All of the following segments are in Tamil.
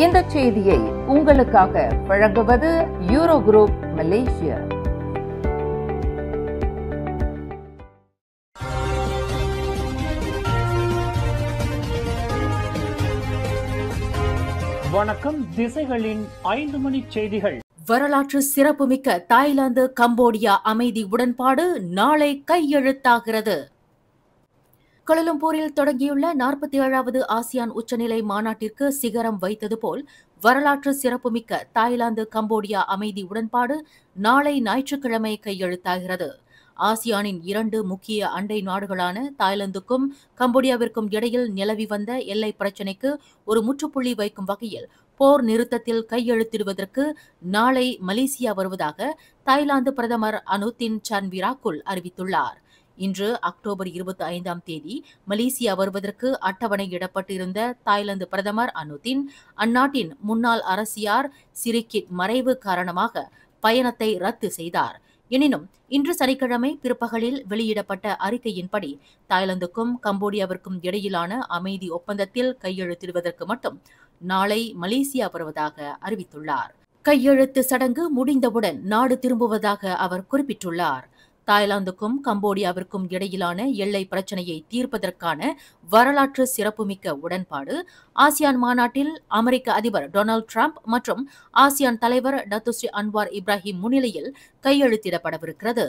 இந்த செய்தியை உங்களுக்காக வழங்குவது யூரோ குரூப் மலேசியா. வணக்கம். திசைகளின் 5 மணி செய்திகள். வரலாற்று சிறப்புமிக்க தாய்லாந்து கம்போடியா அமைதி உடன்பாடு நாளை கையெழுத்தாகிறது. கோலாலம்பூரில் தொடங்கியுள்ள 47வது ஆசியான் உச்சநிலை மாநாட்டிற்கு சிகரம் வைத்தது போல் வரலாற்று சிறப்புமிக்க தாய்லாந்து கம்போடியா அமைதி உடன்பாடு நாளை ஞாயிற்றுக்கிழமை கையெழுத்தாகிறது. ஆசியானின் 2 முக்கிய அண்டை நாடுகளான தாய்லாந்துக்கும் கம்போடியாவிற்கும் இடையில் நிலவி வந்த எல்லை பிரச்சினைக்கு ஒரு முற்றுப்புள்ளி வைக்கும் வகையில் போர் நிறுத்தத்தில் கையெழுத்திடுவதற்கு நாளை மலேசியா வருவதாக தாய்லாந்து பிரதமர் அனுதின் சான்விராகுல் அறிவித்துள்ளார். இன்று அக்டோபர் 25ஆம் தேதி மலேசியா வருவதற்கு அட்டவணையிடப்பட்டிருந்த தாய்லாந்து பிரதமர் அனுதின் அந்நாட்டின் முன்னாள் அரசியார் சிரிகிட் மறைவு காரணமாக பயணத்தை ரத்து செய்தார். எனினும் இன்று சனிக்கிழமை பிற்பகலில் வெளியிடப்பட்ட அறிக்கையின்படி தாய்லாந்துக்கும் கம்போடியாவிற்கும் இடையிலான அமைதி ஒப்பந்தத்தில் கையெழுத்திடுவதற்கு மட்டும் நாளை மலேசியா வருவதாக அறிவித்துள்ளார். கையெழுத்து சடங்கு முடிந்தவுடன் நாடு திரும்புவதாக அவர் குறிப்பிட்டுள்ளார். தாய்லாந்துக்கும் கம்போடியாவிற்கும் இடையிலான எல்லை பிரச்சினையை தீர்ப்பதற்கான வரலாற்று சிறப்புமிக்க உடன்பாடு ஆசியான் மாநாட்டில் அமெரிக்க அதிபர் டொனால்டு டிரம்ப் மற்றும் ஆசியான் தலைவர் டத்துஸ்ரீ அன்வார் இப்ராஹிம் முன்னிலையில் கையெழுத்திடப்படவிருக்கிறது.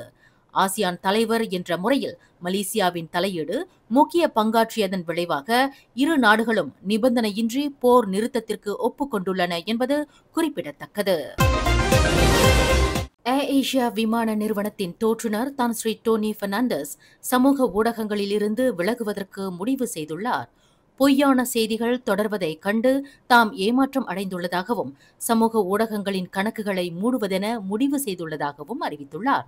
ஆசியான் தலைவர் என்ற முறையில் மலேசியாவின் தலையீடு முக்கிய பங்காற்றியதன் விளைவாக இரு நாடுகளும் நிபந்தனையின்றி போர் நிறுத்தத்திற்கு ஒப்புக்கொண்டுள்ளன என்பது குறிப்பிடத்தக்கது. ஏர் ஏசியா விமான நிறுவனத்தின் தோற்றுநர் தான் ஸ்ரீ டோனி பெர்னாண்டஸ் சமூக ஊடகங்களில் இருந்து விலகுவதற்கு முடிவு செய்துள்ளார். பொய்யான செய்திகள் தொடர்வதை கண்டு தாம் ஏமாற்றம் அடைந்துள்ளதாகவும் சமூக ஊடகங்களின் கணக்குகளை மூடுவதென முடிவு செய்துள்ளதாகவும் அறிவித்துள்ளார்.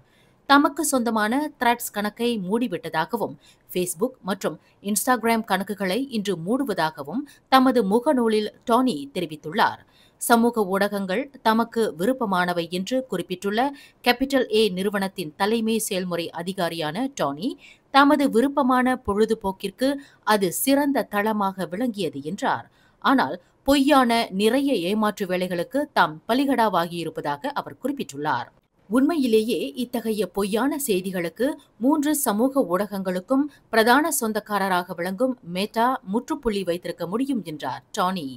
தமக்கு சொந்தமான த்ரெட்ஸ் கணக்கை மூடிவிட்டதாகவும் ஃபேஸ்புக் மற்றும் இன்ஸ்டாகிராம் கணக்குகளை இன்று மூடுவதாகவும் தமது முகநூலில் டோனி தெரிவித்துள்ளார். சமூக ஊடகங்கள் தமக்கு விருப்பமானவை என்று குறிப்பிட்டுள்ள கேபிட்டல் ஏ நிறுவனத்தின் தலைமை செயல்முறை அதிகாரியான டோனி தமது விருப்பமான பொழுதுபோக்கிற்கு அது சிறந்த தளமாக விளங்கியது என்றார். ஆனால் பொய்யான நிறைய ஏமாற்று வேலைகளுக்கு தாம் பலிகடாவாகியிருப்பதாக அவர் குறிப்பிட்டுள்ளார். உண்மையிலேயே இத்தகைய பொய்யான செய்திகளுக்கு 3 சமூக ஊடகங்களுக்கும் பிரதான சொந்தக்காரராக விளங்கும் மெட்டா முற்றுப்புள்ளி வைத்திருக்க முடியும் என்றார் டோனி.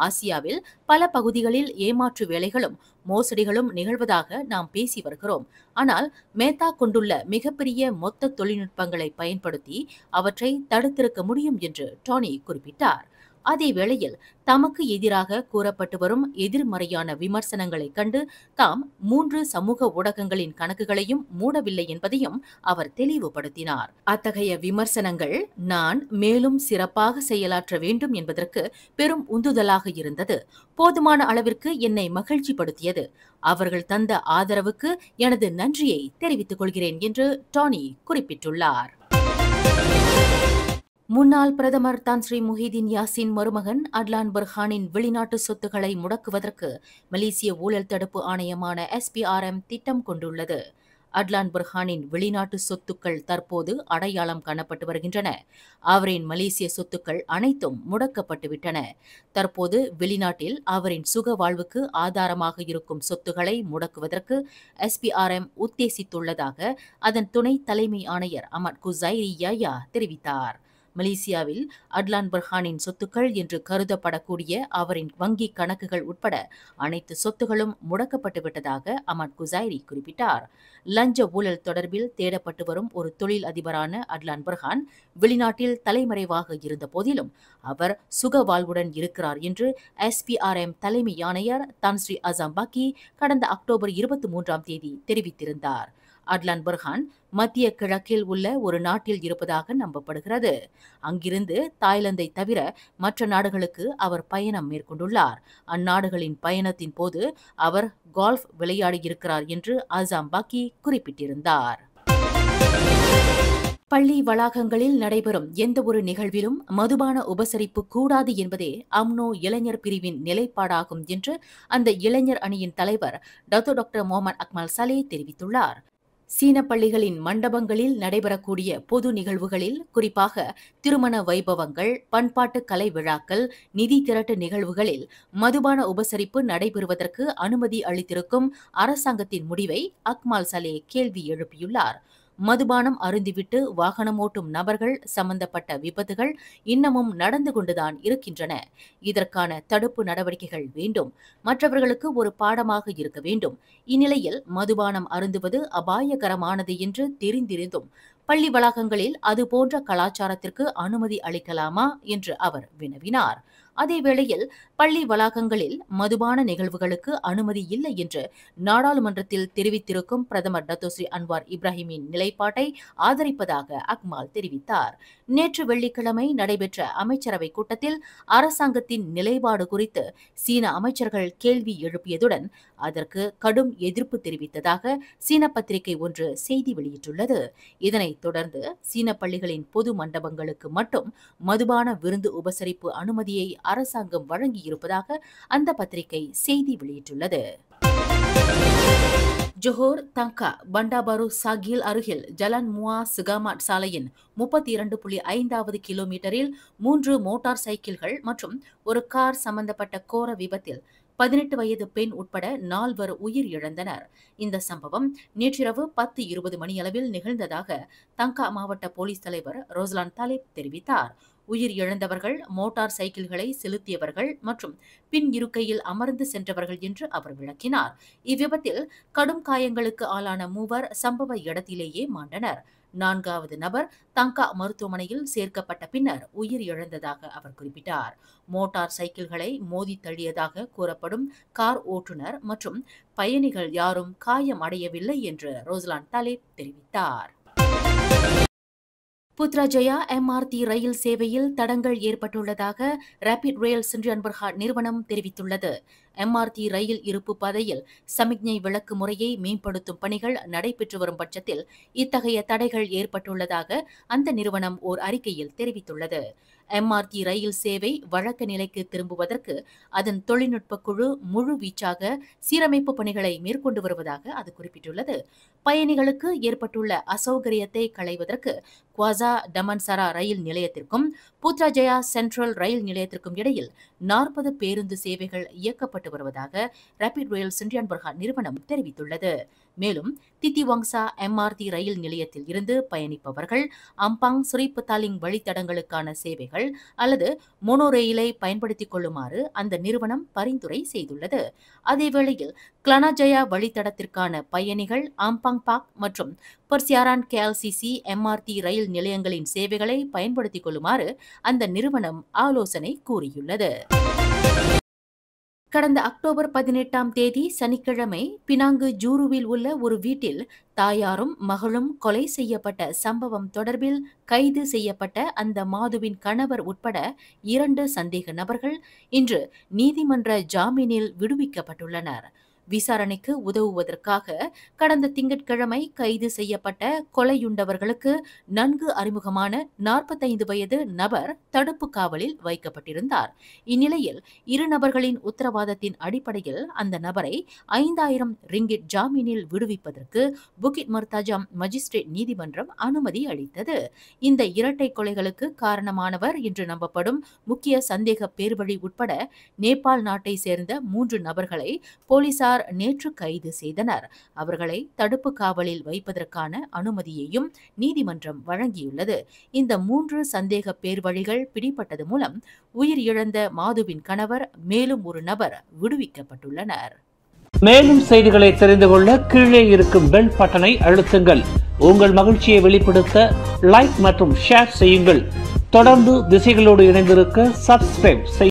ஆசியாவில் பல பகுதிகளில் ஏமாற்று வேலைகளும் மோசடிகளும் நிகழ்வதாக நாம் பேசி வருகிறோம். ஆனால் மெட்டா கொண்டுள்ள மிகப்பெரிய மொத்த தொழில்நுட்பங்களை பயன்படுத்தி அவற்றை தடுத்திருக்க முடியும் என்று டோனி குறிப்பிட்டார். அதே வேளையில் தமக்கு எதிராக கூறப்பட்டு வரும் எதிர்மறையான விமர்சனங்களை கண்டு தாம் 3 சமூக ஊடகங்களின் கணக்குகளையும் மூடவில்லை என்பதையும் அவர் தெளிவுபடுத்தினார். அத்தகைய விமர்சனங்கள் நான் மேலும் சிறப்பாக செயலாற்ற வேண்டும் என்பதற்கு பெரும் உந்துதலாக இருந்தது. போதுமான அளவிற்கு என்னை மகிழ்ச்சிப்படுத்தியது. அவர்கள் தந்த ஆதரவுக்கு எனது நன்றியை தெரிவித்துக் கொள்கிறேன் என்று டோனி குறிப்பிட்டுள்ளார். முன்னாள் பிரதமர் தான் ஸ்ரீ முஹிதீன் யாசின் மருமகன் அட்லான் பர்ஹானின் வெளிநாட்டு சொத்துக்களை முடக்குவதற்கு மலேசிய ஊழல் தடுப்பு ஆணையமான SPRM திட்டம் கொண்டுள்ளது. அட்லான் பர்ஹானின் வெளிநாட்டு சொத்துக்கள் தற்போது அடையாளம் காணப்பட்டு வருகின்றன. அவரின் மலேசிய சொத்துக்கள் அனைத்தும் முடக்கப்பட்டுவிட்டன. தற்போது வெளிநாட்டில் அவரின் சுக வாழ்வுக்கு ஆதாரமாக இருக்கும் சொத்துக்களை முடக்குவதற்கு SPRM உத்தேசித்துள்ளதாக அதன் துணை தலைமை ஆணையர் அமட் குசைரி யாயா தெரிவித்தார். மலேசியாவில் அட்லான் பர்ஹானின் சொத்துக்கள் என்று கருதப்படக்கூடிய அவரின் வங்கி கணக்குகள் உட்பட அனைத்து சொத்துகளும் முடக்கப்பட்டுவிட்டதாக அமட் குசைரி குறிப்பிட்டார். லஞ்ச ஊழல் தொடர்பில் தேடப்பட்டு வரும் ஒரு தொழில் அதிபரான அட்லான் பர்ஹான் வெளிநாட்டில் தலைமறைவாக இருந்த போதிலும் அவர் சுக வாழ்வுடன் இருக்கிறார் என்று SPRM தலைமை ஆணையர் தான் ஸ்ரீ அசாம் பாக்கி கடந்த அக்டோபர் 23ஆம் தேதி தெரிவித்திருந்தார். அட்லான் பர்ஹான் மத்திய கிழக்கில் உள்ள ஒரு நாட்டில் இருப்பதாக நம்பப்படுகிறது. அங்கிருந்து தாய்லாந்தை தவிர மற்ற நாடுகளுக்கு அவர் பயணம் மேற்கொண்டுள்ளார். அந்நாடுகளின் பயணத்தின் போது அவர் கோல்ஃப் விளையாடியிருக்கிறார் என்று அசாம் பாக்கி குறிப்பிட்டிருந்தார். பள்ளி வளாகங்களில் நடைபெறும் எந்த ஒரு நிகழ்விலும் மதுபான உபசரிப்பு கூடாது என்பதே அம்னோ இளைஞர் பிரிவின் நிலைப்பாடாகும் என்று அந்த இளைஞர் அணியின் தலைவர் டாக்டர் முகமது அக்மல் சலே தெரிவித்துள்ளார். சீன பள்ளிகளின் மண்டபங்களில் நடைபெறக்கூடிய பொது நிகழ்வுகளில், குறிப்பாக திருமண வைபவங்கள், பண்பாட்டு கலை விழாக்கள், நிதி திரட்டு நிகழ்வுகளில் மதுபான உபசரிப்பு நடைபெறுவதற்கு அனுமதி அளித்திருக்கும் அரசாங்கத்தின் முடிவை அக்மால் சலே கேள்வி எழுப்பியுள்ளார். மதுபானம் அருந்திவிட்டு வாகனம் ஓட்டும் நபர்கள் சம்பந்தப்பட்ட விபத்துகள் இன்னமும் நடந்து கொண்டுதான் இருக்கின்றன. இதற்கான தடுப்பு நடவடிக்கைகள் வேண்டும். மற்றவர்களுக்கு ஒரு பாடமாக இருக்க வேண்டும். இந்நிலையில் மதுபானம் அருந்துவது அபாயகரமானது என்று தெரிந்திருந்தும் பள்ளி வளாகங்களில் அதுபோன்ற கலாச்சாரத்திற்கு அனுமதி அளிக்கலாமா என்று அவர் வினவினார். அதேவேளையில் பள்ளி வளாகங்களில் மதுபான நிகழ்வுகளுக்கு அனுமதி இல்லை என்று நாடாளுமன்றத்தில் தெரிவித்திருக்கும் பிரதமர் டத்தோஸ்ரீ அன்வார் இப்ராஹிமின் நிலைப்பாட்டை ஆதரிப்பதாக அக்மால் தெரிவித்தார். நேற்று வெள்ளிக்கிழமை நடைபெற்ற அமைச்சரவை கூட்டத்தில் அரசாங்கத்தின் நிலைப்பாடு குறித்து சீன அமைச்சர்கள் கேள்வி எழுப்பியதுடன் அதற்கு கடும் எதிர்ப்பு தெரிவித்ததாக சீன பத்திரிகை ஒன்று செய்தி வெளியிட்டுள்ளது. இதனைத் தொடர்ந்து சீன பள்ளிகளின் பொது மண்டபங்களுக்கு மட்டும் மதுபான விருந்து உபசரிப்பு அனுமதியை அரசாங்கம் வழங்கியிருப்பதாக அந்த பத்திரிகை செய்தி வெளியிட்டுள்ளது. ஜொஹோர் தங்கா பண்டாபாரு சாகில் அருகில் ஜலன் முவா சுகாமாட் சாலையின் 32.5வது கிலோமீட்டரில் 3 மோட்டார் சைக்கிள்கள் மற்றும் ஒரு கார் சம்பந்தப்பட்ட கோர விபத்தில் 18 வயது பெண் உட்பட 4 உயிர் இழந்தனர். இந்த சம்பவம் நேற்றிரவு 10:20 மணியளவில் நிகழ்ந்ததாக தங்கா மாவட்ட போலீஸ் தலைவர் ரோஸ்லான் தாலிப் தெரிவித்தார். உயிர் இழந்தவர்கள் மோட்டார் சைக்கிள்களை செலுத்தியவர்கள் மற்றும் பின் இருக்கையில் அமர்ந்து சென்றவர்கள் என்று அவர் விளக்கினார். இவ்விபத்தில் கடும் காயங்களுக்கு ஆளான 3 சம்பவ இடத்திலேயே மாண்டனர். 4வது நபர் தங்கா மருத்துவமனையில் சேர்க்கப்பட்ட பின்னர் உயிர் இழந்ததாக அவர் குறிப்பிட்டார். மோட்டார் சைக்கிள்களை மோதி தள்ளியதாக கூறப்படும் கார் ஓட்டுநர் மற்றும் பயணிகள் யாரும் காயம் அடையவில்லை என்று ரோஸ்லான் தாலிப் தெரிவித்தார். புத்ராஜயா MRT ரயில் சேவையில் தடங்கல் ஏற்பட்டுள்ளதாக ரேபிட் ரயில் சிண்ட்ரியான் பர்ஹாட் நிறுவனம் தெரிவித்துள்ளது. MRT ரயில் இருப்பு பாதையில் சமிக்ஞை விளக்கு முறையை மேம்படுத்தும் பணிகள் நடைபெற்று வரும் பட்சத்தில் இத்தகைய தடைகள் ஏற்பட்டுள்ளதாக அந்த நிறுவனம் ஓர் அறிக்கையில் தெரிவித்துள்ளது. MRT ரயில் சேவை வழக்க நிலைக்கு திரும்புவதற்கு அதன் தொழில்நுட்ப குழு முழு வீச்சாக சீரமைப்பு பணிகளை மேற்கொண்டு வருவதாக அது குறிப்பிட்டுள்ளது. பயணிகளுக்கு ஏற்பட்டுள்ள அசௌகரியத்தை களைவதற்கு குவாசா டமன்சரா ரயில் நிலையத்திற்கும் புத்ராஜயா சென்ட்ரல் ரயில் நிலையத்திற்கும் இடையில் 40 பேருந்து சேவைகள் இயக்கப்பட்டு வருவதாக ரேபிட் ரயில் சிண்ட்ரியான் பர்ஹாட் நிறுவனம் தெரிவித்துள்ளது. மேலும் தித்திவாங்சா MRT ரயில் நிலையத்தில் இருந்து பயணிப்பவர்கள் அம்பாங் சுரிபத்தாலிங் வழித்தடங்களுக்கான சேவைகள் அல்லது மோனோ ரயிலை பயன்படுத்திக் கொள்ளுமாறு அந்த நிறுவனம் பரிந்துரை செய்துள்ளது. அதேவேளையில் கிளனாஜயா வழித்தடத்திற்கான பயணிகள் அம்பாங் பாக் மற்றும் பர்சியாரான் KLCC MRT ரயில் நிலையங்களின் சேவைகளை பயன்படுத்திக் கொள்ளுமாறு அந்த நிறுவனம் ஆலோசனை கூறியுள்ளது. கடந்த அக்டோபர் 18ஆம் தேதி சனிக்கிழமை பினாங்கு ஜூருவில் உள்ள ஒரு வீட்டில் தாயாரும் மகளும் கொலை செய்யப்பட்ட சம்பவம் தொடர்பில் கைது செய்யப்பட்ட அந்த மாதுவின் கணவர் உட்பட 2 சந்தேக நபர்கள் இன்று நீதிமன்ற ஜாமீனில் விடுவிக்கப்பட்டுள்ளனர். விசாரணைக்கு உதவுவதற்காக கடந்த திங்கட்கிழமை கைது செய்யப்பட்ட கொலையுண்டவர்களுக்கு நன்கு அறிமுகமான 45 வயது நபர் தடுப்பு காவலில் வைக்கப்பட்டிருந்தார். இந்நிலையில் 2 நபர்களின் உத்தரவாதத்தின் அடிப்படையில் அந்த நபரை 5000 ரிங்கிட் ஜாமீனில் விடுவிப்பதற்கு புகிட் மர்தாஜாம் மஜிஸ்ட்ரேட் நீதிமன்றம் அனுமதி அளித்தது. இந்த இரட்டை கொலைகளுக்கு காரணமானவர் என்று நம்பப்படும் முக்கிய சந்தேக பேர்வழி உட்பட நேபாள் நாட்டை சேர்ந்த 3 நபர்களை போலீசார் நேற்று கைது செய்தனர். அவர்களை தடுப்பு காவலில் வைப்பதற்கான அனுமதியையும் நீதிமன்றம் வழங்கியுள்ளது. இந்த 3 சந்தேக பேர்வழிகள் பிடிபட்டது மூலம் உயிர் இழந்த மாதுவின் கணவர் மேலும் ஒரு நபர் விடுவிக்கப்பட்டுள்ளனர். மேலும் செய்திகளை தெரிந்து கொள்ள கீழே இருக்கும் பெல் பட்டனை அழுத்துங்கள். உங்கள் மகிழ்ச்சியை வெளிப்படுத்த லைக் மற்றும் ஷேர் செய்யுங்கள். தொடர்ந்து திசைகளோடு இணைந்திருக்க சப்ஸ்கிரைப் செய்யுங்கள்.